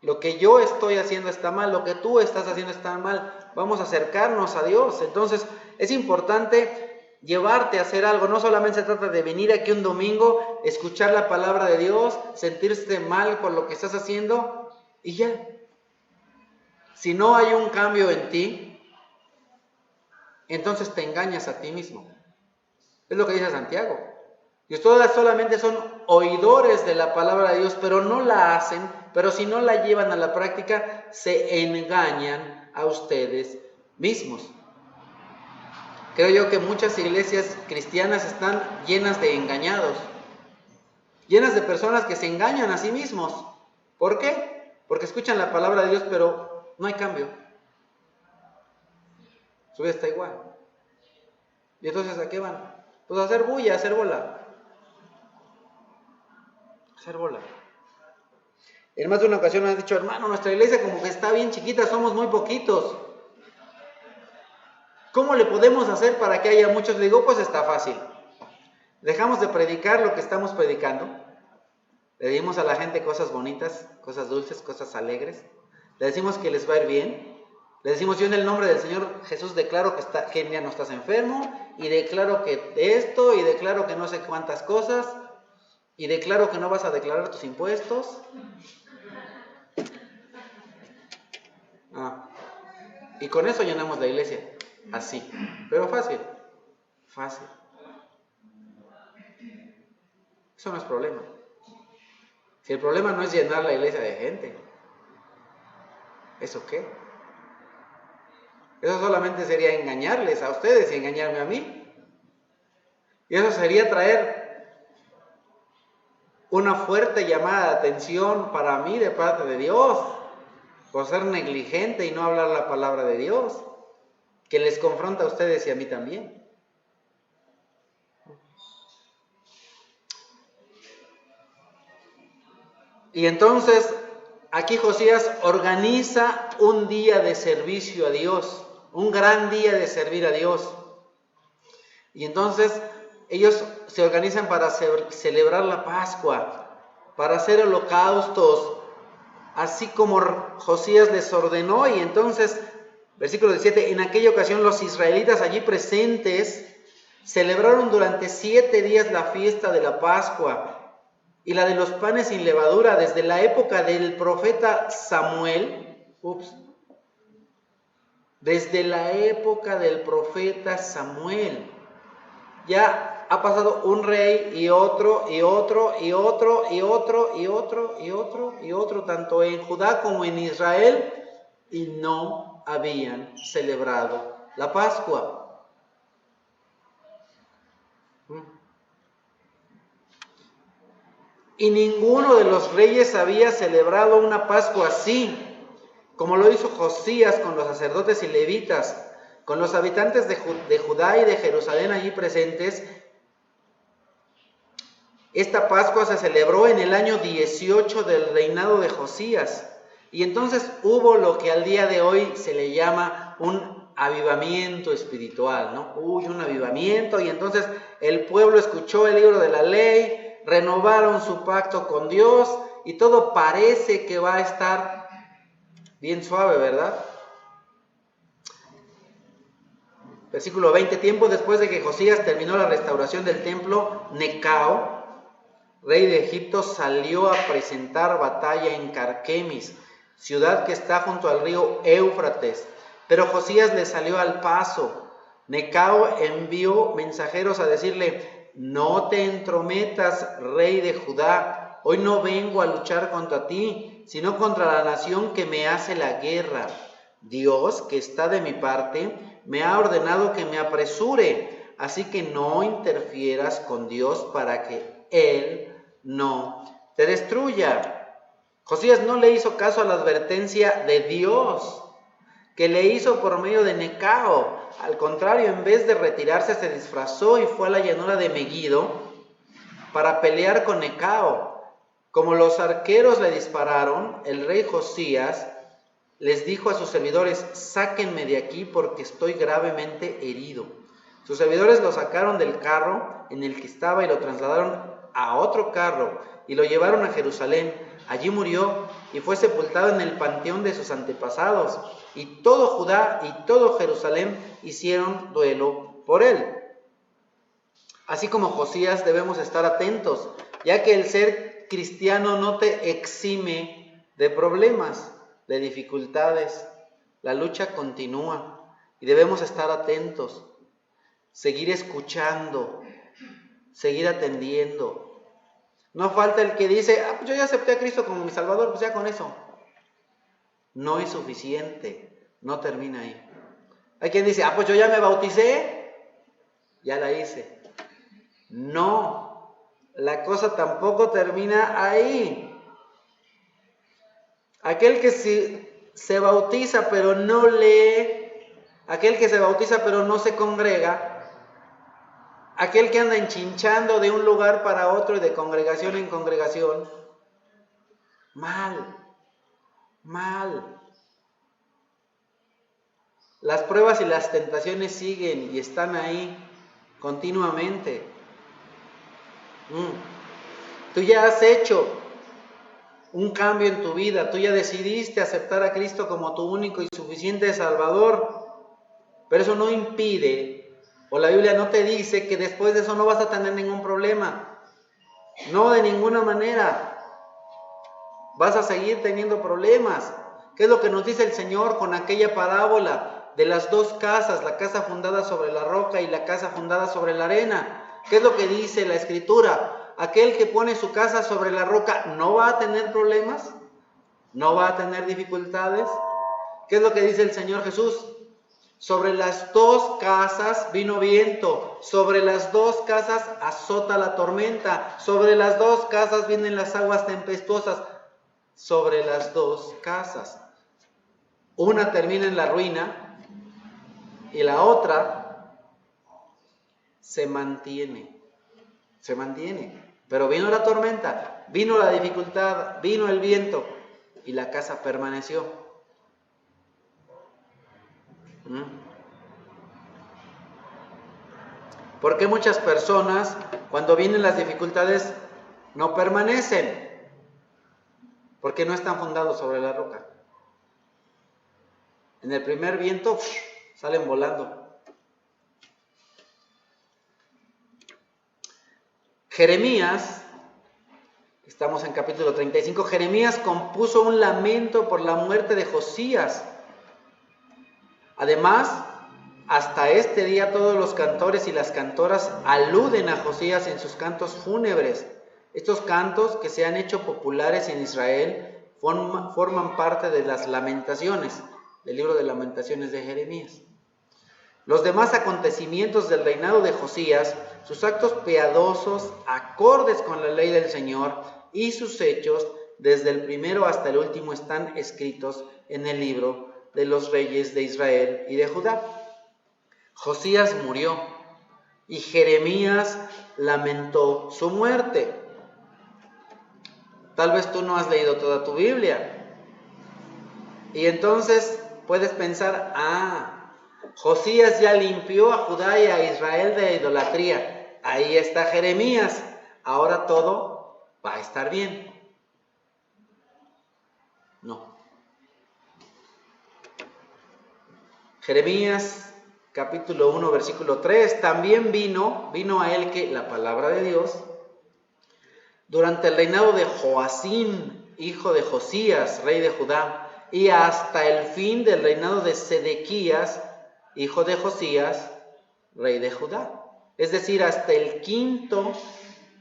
lo que yo estoy haciendo está mal, lo que tú estás haciendo está mal, vamos a acercarnos a Dios. Entonces es importante llevarte a hacer algo. No solamente se trata de venir aquí un domingo, escuchar la palabra de Dios, sentirse mal por lo que estás haciendo y ya. Si no hay un cambio en ti, entonces te engañas a ti mismo. Es lo que dice Santiago. Y ustedes solamente son oidores de la palabra de Dios, pero no la hacen, pero si no la llevan a la práctica, se engañan a ustedes mismos. Creo yo que muchas iglesias cristianas están llenas de engañados, llenas de personas que se engañan a sí mismos. ¿Por qué? Porque escuchan la palabra de Dios, pero no hay cambio. Su vida está igual. ¿Y entonces a qué van? Pues a hacer bulla, a hacer bola. Hacer bola. En más de una ocasión me han dicho, hermano, nuestra iglesia como que está bien chiquita, somos muy poquitos. ¿Cómo le podemos hacer para que haya muchos? Le digo, pues está fácil. Dejamos de predicar lo que estamos predicando. Le decimos a la gente cosas bonitas, cosas dulces, cosas alegres. Le decimos que les va a ir bien. Le decimos, yo en el nombre del Señor Jesús declaro que ya no estás enfermo, y declaro que esto, y declaro que no sé cuántas cosas, y declaro que no vas a declarar tus impuestos. Y con eso llenamos la iglesia. Así. Pero fácil. Fácil. Eso no es problema. Si el problema no es llenar la iglesia de gente, ¿eso qué? Eso solamente sería engañarles a ustedes y engañarme a mí. Y eso sería traer una fuerte llamada de atención para mí de parte de Dios, por ser negligente y no hablar la palabra de Dios, que les confronta a ustedes y a mí también. Y entonces, aquí Josías organiza un día de servicio a Dios, un gran día de servir a Dios. Y entonces ellos se organizan para celebrar la Pascua, para hacer holocaustos, así como Josías les ordenó. Y entonces, versículo 17, en aquella ocasión los israelitas allí presentes celebraron durante 7 días la fiesta de la Pascua y la de los panes sin levadura, desde la época del profeta Samuel. Desde la época del profeta Samuel. Ya ha pasado un rey y otro, y otro, y otro, y otro, y otro, y otro, y otro, tanto en Judá como en Israel, y no habían celebrado la Pascua. Y ninguno de los reyes había celebrado una Pascua así, como lo hizo Josías con los sacerdotes y levitas, con los habitantes de Judá y de Jerusalén allí presentes. Esta Pascua se celebró en el año 18 del reinado de Josías. Y entonces hubo lo que al día de hoy se le llama un avivamiento espiritual, ¿no? Un avivamiento. Y entonces el pueblo escuchó el libro de la ley, renovaron su pacto con Dios y todo parece que va a estar bien suave, ¿verdad? Versículo 20, tiempo después de que Josías terminó la restauración del templo, Necao, rey de Egipto, salió a presentar batalla en Carquemis, ciudad que está junto al río Éufrates. Pero Josías le salió al paso. Necao envió mensajeros a decirle: no te entrometas, rey de Judá, hoy no vengo a luchar contra ti, sino contra la nación que me hace la guerra. Dios, que está de mi parte, me ha ordenado que me apresure, así que no interfieras con Dios para que Él no te destruya. Josías no le hizo caso a la advertencia de Dios que le hizo por medio de Necao. Al contrario, en vez de retirarse, se disfrazó y fue a la llanura de Megiddo para pelear con Necao. Como los arqueros le dispararon, el rey Josías les dijo a sus servidores: sáquenme de aquí porque estoy gravemente herido. Sus servidores lo sacaron del carro en el que estaba y lo trasladaron a otro carro y lo llevaron a Jerusalén. Allí murió y fue sepultado en el panteón de sus antepasados. Y todo Judá y todo Jerusalén hicieron duelo por él. Así como Josías, debemos estar atentos, ya que el ser cristiano no te exime de problemas, de dificultades. La lucha continúa y debemos estar atentos, seguir escuchando, seguir atendiendo. No falta el que dice: pues yo ya acepté a Cristo como mi Salvador, pues ya con eso. No es suficiente, no termina ahí. Hay quien dice: pues yo ya me bauticé, ya la hice. No, la cosa tampoco termina ahí. Aquel que se bautiza pero no lee, aquel que se bautiza pero no se congrega, aquel que anda enchinchando de un lugar para otro y de congregación en congregación, mal. Las pruebas y las tentaciones siguen y están ahí continuamente. Tú ya has hecho un cambio en tu vida, tú ya decidiste aceptar a Cristo como tu único y suficiente Salvador, pero eso no impide, o la Biblia no te dice que después de eso no vas a tener ningún problema. No, de ninguna manera. Vas a seguir teniendo problemas. ¿Qué es lo que nos dice el Señor con aquella parábola de las dos casas, la casa fundada sobre la roca y la casa fundada sobre la arena? ¿Qué es lo que dice la Escritura? Aquel que pone su casa sobre la roca no va a tener problemas, no va a tener dificultades. ¿Qué es lo que dice el Señor Jesús? Sobre las dos casas vino viento, sobre las dos casas azota la tormenta, sobre las dos casas vienen las aguas tempestuosas, sobre las dos casas. Una termina en la ruina y la otra se mantiene. Pero vino la tormenta, vino la dificultad, vino el viento y la casa permaneció. ¿Por qué muchas personas, cuando vienen las dificultades, no permanecen? Porque no están fundados sobre la roca. En el primer viento salen volando. Jeremías, estamos en capítulo 35, Jeremías compuso un lamento por la muerte de Josías. Además, hasta este día todos los cantores y las cantoras aluden a Josías en sus cantos fúnebres. Estos cantos, que se han hecho populares en Israel, forman parte de las lamentaciones, del libro de lamentaciones de Jeremías. Los demás acontecimientos del reinado de Josías, sus actos piadosos, acordes con la ley del Señor, y sus hechos, desde el primero hasta el último, están escritos en el libro de los reyes de Israel y de Judá. Josías murió y Jeremías lamentó su muerte. Tal vez tú no has leído toda tu Biblia. Y entonces puedes pensar, Josías ya limpió a Judá y a Israel de idolatría. Ahí está Jeremías. Ahora todo va a estar bien. No. Jeremías capítulo 1, versículo 3, también vino a él que la palabra de Dios, durante el reinado de Joacim, hijo de Josías, rey de Judá, y hasta el fin del reinado de Sedequías, hijo de Josías, rey de Judá. Es decir, hasta el quinto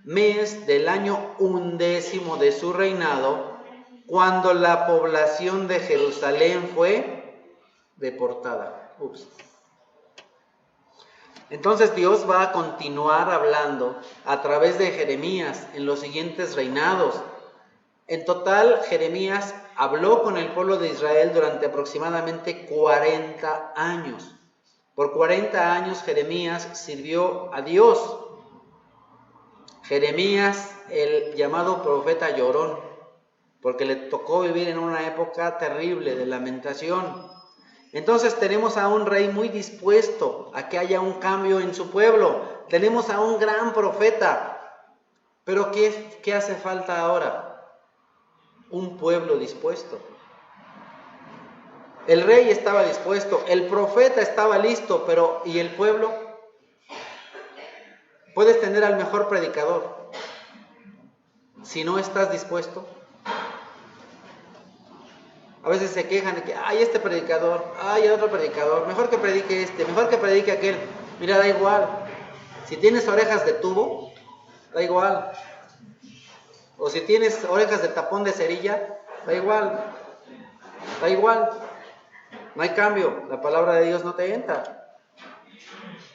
mes del año 11 de su reinado, cuando la población de Jerusalén fue deportada. Entonces Dios va a continuar hablando a través de Jeremías en los siguientes reinados. En total, Jeremías habló con el pueblo de Israel durante aproximadamente 40 años. Por 40 años Jeremías sirvió a Dios. Jeremías, el llamado profeta llorón, porque le tocó vivir en una época terrible de lamentación. Entonces tenemos a un rey muy dispuesto a que haya un cambio en su pueblo. Tenemos a un gran profeta. Pero ¿qué hace falta ahora? Un pueblo dispuesto. El rey estaba dispuesto, el profeta estaba listo, pero ¿y el pueblo? Puedes tener al mejor predicador. Si no estás dispuesto. A veces se quejan de que, este predicador, el otro predicador, mejor que predique este, mejor que predique aquel. Mira, da igual. Si tienes orejas de tubo, da igual. O si tienes orejas de tapón de cerilla, da igual. Da igual. No hay cambio. La palabra de Dios no te entra.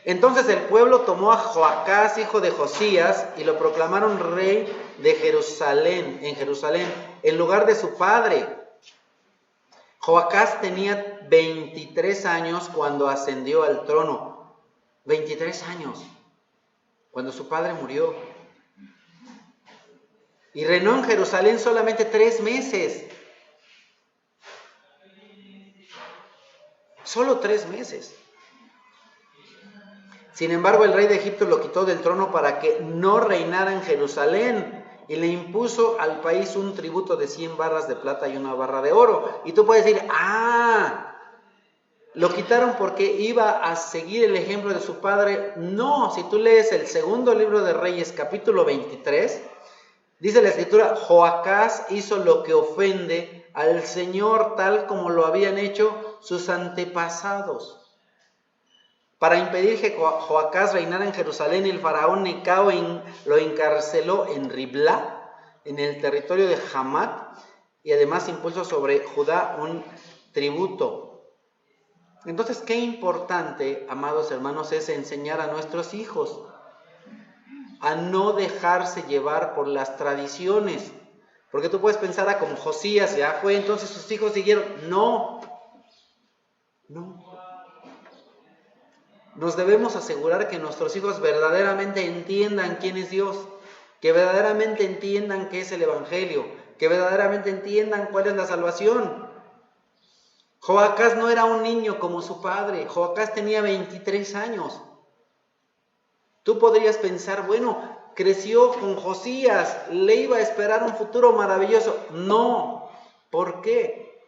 Entonces el pueblo tomó a Joacás, hijo de Josías, y lo proclamaron rey de Jerusalén, en lugar de su padre. Joacás tenía 23 años cuando ascendió al trono. 23 años, cuando su padre murió. Y reinó en Jerusalén solamente 3 meses. Solo 3 meses. Sin embargo, el rey de Egipto lo quitó del trono para que no reinara en Jerusalén y le impuso al país un tributo de 100 barras de plata y 1 barra de oro. Y tú puedes decir, lo quitaron porque iba a seguir el ejemplo de su padre. No, si tú lees el segundo libro de Reyes, capítulo 23, dice la escritura, Joacás hizo lo que ofende al Señor tal como lo habían hecho sus antepasados. Para impedir que Joacás reinara en Jerusalén, el faraón Necao lo encarceló en Riblá, en el territorio de Hamat, y además impuso sobre Judá un tributo. Entonces, qué importante, amados hermanos, es enseñar a nuestros hijos a no dejarse llevar por las tradiciones. Porque tú puedes pensar, como Josías ya fue, entonces sus hijos siguieron. No. Nos debemos asegurar que nuestros hijos verdaderamente entiendan quién es Dios, que verdaderamente entiendan qué es el Evangelio, que verdaderamente entiendan cuál es la salvación. Joacás no era un niño como su padre, Joacás tenía 23 años. Tú podrías pensar, bueno, creció con Josías, le iba a esperar un futuro maravilloso. No, ¿por qué?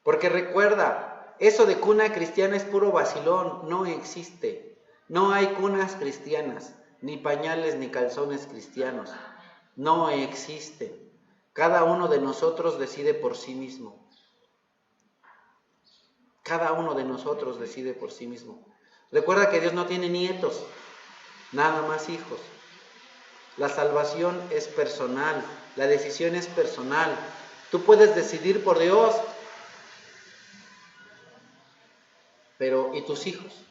Porque recuerda, eso de cuna cristiana es puro vacilón, no existe. No hay cunas cristianas, ni pañales ni calzones cristianos. No existe. Cada uno de nosotros decide por sí mismo. Cada uno de nosotros decide por sí mismo. Recuerda que Dios no tiene nietos, nada más hijos. La salvación es personal, la decisión es personal. Tú puedes decidir por Dios, pero ¿y tus hijos?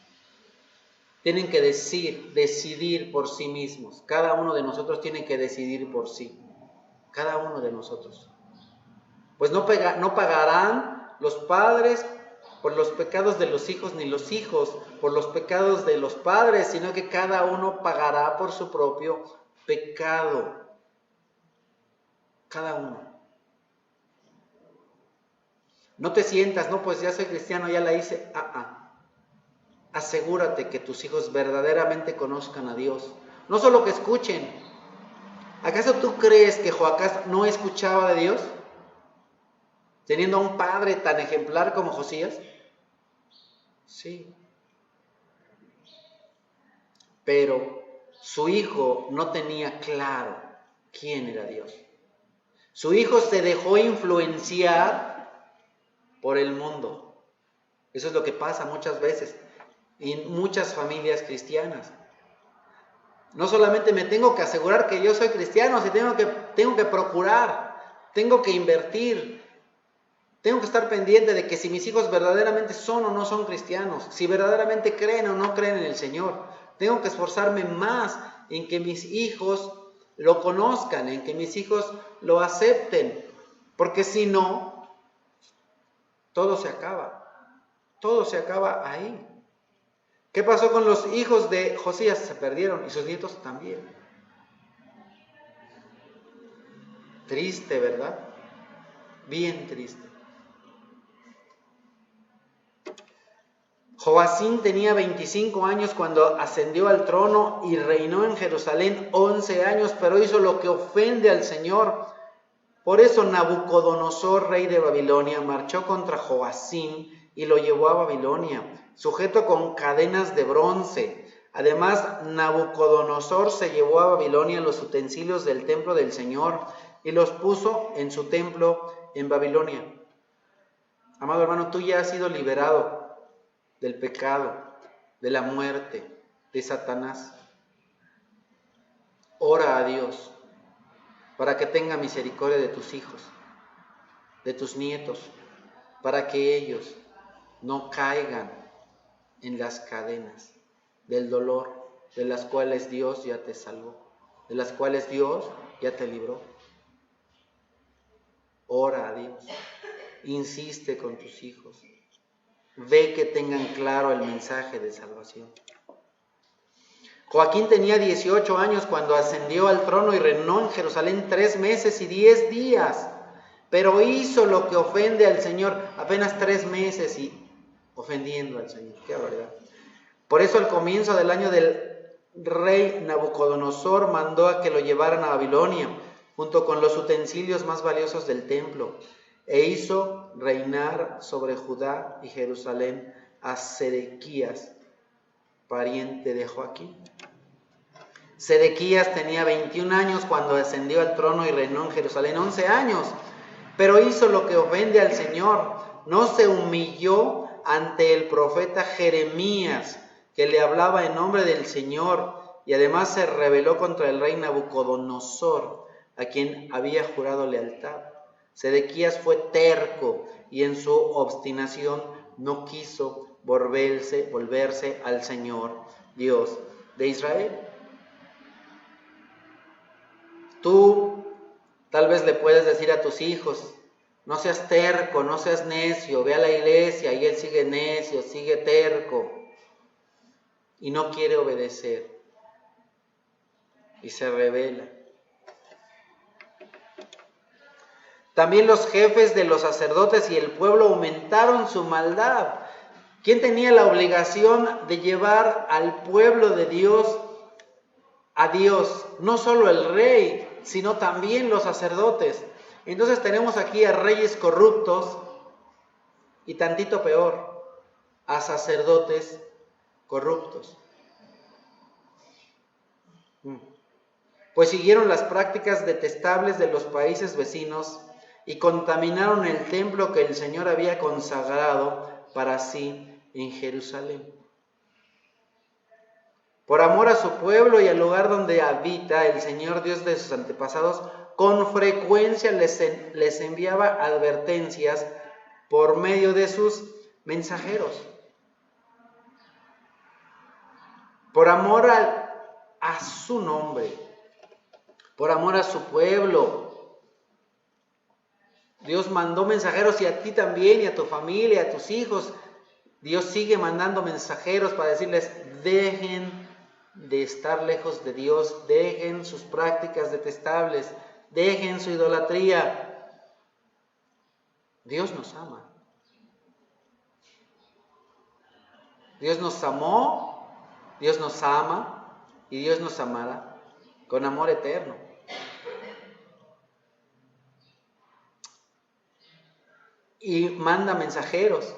Tienen que decidir por sí mismos. Cada uno de nosotros tiene que decidir por sí. Cada uno de nosotros. Pues no pagarán los padres por los pecados de los hijos, ni los hijos por los pecados de los padres, sino que cada uno pagará por su propio pecado. Cada uno. No te sientas, no, pues ya soy cristiano, ya la hice. Asegúrate que tus hijos verdaderamente conozcan a Dios. No solo que escuchen. ¿Acaso tú crees que Joacás no escuchaba de Dios? Teniendo a un padre tan ejemplar como Josías. Sí. Pero su hijo no tenía claro quién era Dios. Su hijo se dejó influenciar por el mundo. Eso es lo que pasa muchas veces en muchas familias cristianas. No solamente me tengo que asegurar que yo soy cristiano, sino tengo que procurar, tengo que invertir, tengo que estar pendiente de que si mis hijos verdaderamente son o no son cristianos, si verdaderamente creen o no creen en el Señor. Tengo que esforzarme más en que mis hijos lo conozcan, en que mis hijos lo acepten, porque si no, todo se acaba ahí. ¿Qué pasó con los hijos de Josías? Se perdieron y sus nietos también. Triste, ¿verdad? Bien triste. Joacín tenía 25 años cuando ascendió al trono y reinó en Jerusalén 11 años, pero hizo lo que ofende al Señor. Por eso Nabucodonosor, rey de Babilonia, marchó contra Joacín y lo llevó a Babilonia, sujeto con cadenas de bronce. Además, Nabucodonosor se llevó a Babilonia los utensilios del templo del Señor y los puso en su templo en Babilonia. Amado hermano, tú ya has sido liberado del pecado, de la muerte, de Satanás. Ora a Dios para que tenga misericordia de tus hijos, de tus nietos, para que ellos no caigan en las cadenas del dolor, de las cuales Dios ya te salvó, de las cuales Dios ya te libró. Ora a Dios, insiste con tus hijos, ve que tengan claro el mensaje de salvación. Joaquín tenía 18 años cuando ascendió al trono y reinó en Jerusalén 3 meses y 10 días. pero hizo lo que ofende al Señor. Apenas 3 meses y ofendiendo al Señor. Qué barbaridad. Por eso al comienzo del año del rey Nabucodonosor mandó a que lo llevaran a Babilonia, junto con los utensilios más valiosos del templo, e hizo reinar sobre Judá y Jerusalén a Sedequías, pariente de Joaquín. Sedequías tenía 21 años cuando ascendió al trono y reinó en Jerusalén 11 años, pero hizo lo que ofende al Señor. No se humilló ante el profeta Jeremías, que le hablaba en nombre del Señor, y además se rebeló contra el rey Nabucodonosor, a quien había jurado lealtad. Sedequías fue terco y en su obstinación no quiso volverse al Señor, Dios de Israel. Tú tal vez le puedes decir a tus hijos: no seas terco, no seas necio, ve a la iglesia, y él sigue necio, sigue terco y no quiere obedecer y se rebela. También los jefes de los sacerdotes y el pueblo aumentaron su maldad. ¿Quién tenía la obligación de llevar al pueblo de Dios a Dios? No solo el rey, sino también los sacerdotes. Entonces tenemos aquí a reyes corruptos y tantito peor, a sacerdotes corruptos. Pues siguieron las prácticas detestables de los países vecinos y contaminaron el templo que el Señor había consagrado para sí en Jerusalén. Por amor a su pueblo y al lugar donde habita, el Señor Dios de sus antepasados con frecuencia les enviaba advertencias por medio de sus mensajeros. Por amor a su nombre, por amor a su pueblo, Dios mandó mensajeros, y a ti también, y a tu familia, a tus hijos. Dios sigue mandando mensajeros para decirles: dejen de estar lejos de Dios, dejen sus prácticas detestables, dejen su idolatría. Dios nos ama. Dios nos amó, Dios nos ama y Dios nos amará con amor eterno. Y manda mensajeros.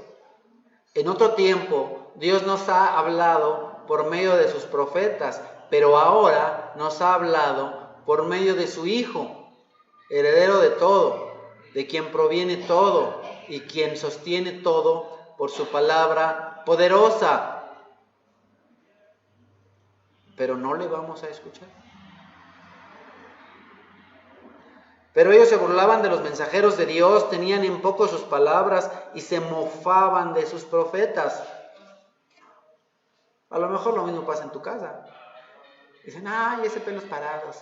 En otro tiempo, Dios nos ha hablado por medio de sus profetas, pero ahora nos ha hablado por medio de su Hijo, heredero de todo, de quien proviene todo y quien sostiene todo por su palabra poderosa. Pero no le vamos a escuchar. Pero ellos se burlaban de los mensajeros de Dios, tenían en poco sus palabras y se mofaban de sus profetas. A lo mejor lo mismo pasa en tu casa. Dicen: ay, ese pelos parados,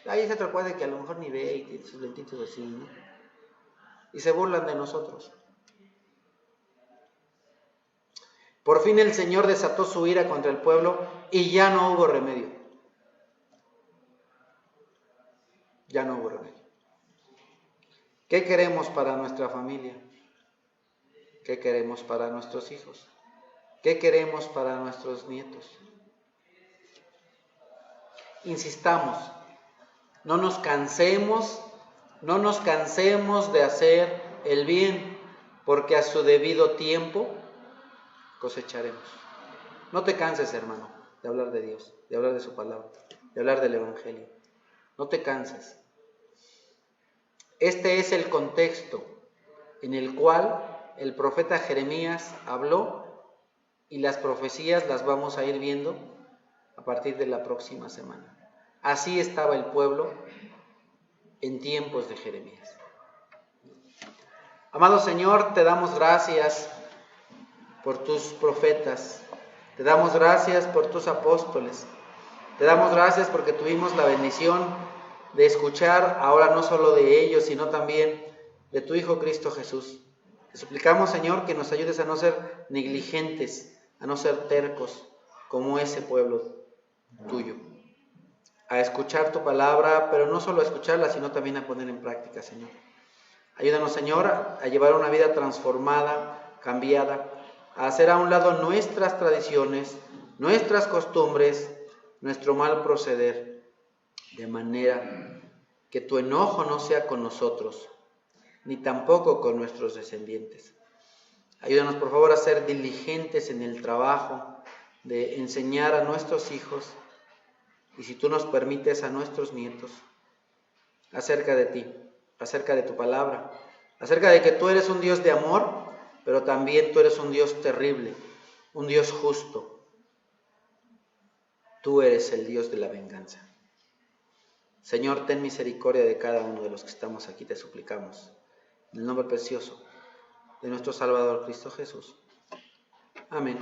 ay, ese otro cuadro que a lo mejor ni ve y tiene sus lentitos así, ¿no? Y se burlan de nosotros. Por fin el Señor desató su ira contra el pueblo y ya no hubo remedio. Ya no hubo remedio. ¿Qué queremos para nuestra familia? ¿Qué queremos para nuestros hijos? ¿Qué queremos para nuestros nietos? Insistamos, no nos cansemos de hacer el bien, porque a su debido tiempo cosecharemos. No te canses, hermano, de hablar de Dios, de hablar de su palabra, de hablar del Evangelio. No te canses. Este es el contexto en el cual el profeta Jeremías habló, y las profecías las vamos a ir viendo a partir de la próxima semana. Así estaba el pueblo en tiempos de Jeremías. Amado Señor, te damos gracias por tus profetas, te damos gracias por tus apóstoles, te damos gracias porque tuvimos la bendición de escuchar ahora no solo de ellos, sino también de tu Hijo Cristo Jesús. Te suplicamos, Señor, que nos ayudes a no ser negligentes, a no ser tercos como ese pueblo tuyo. a escuchar tu palabra, pero no solo a escucharla, sino también a poner en práctica, Señor. Ayúdanos, Señor, a llevar una vida transformada, cambiada, a hacer a un lado nuestras tradiciones, nuestras costumbres, nuestro mal proceder, de manera que tu enojo no sea con nosotros, ni tampoco con nuestros descendientes. Ayúdanos, por favor, a ser diligentes en el trabajo de enseñar a nuestros hijos, y si tú nos permites, a nuestros nietos, acerca de ti, acerca de tu palabra, acerca de que tú eres un Dios de amor, pero también tú eres un Dios terrible, un Dios justo. Tú eres el Dios de la venganza. Señor, ten misericordia de cada uno de los que estamos aquí, te suplicamos. En el nombre precioso de nuestro Salvador Cristo Jesús. Amén.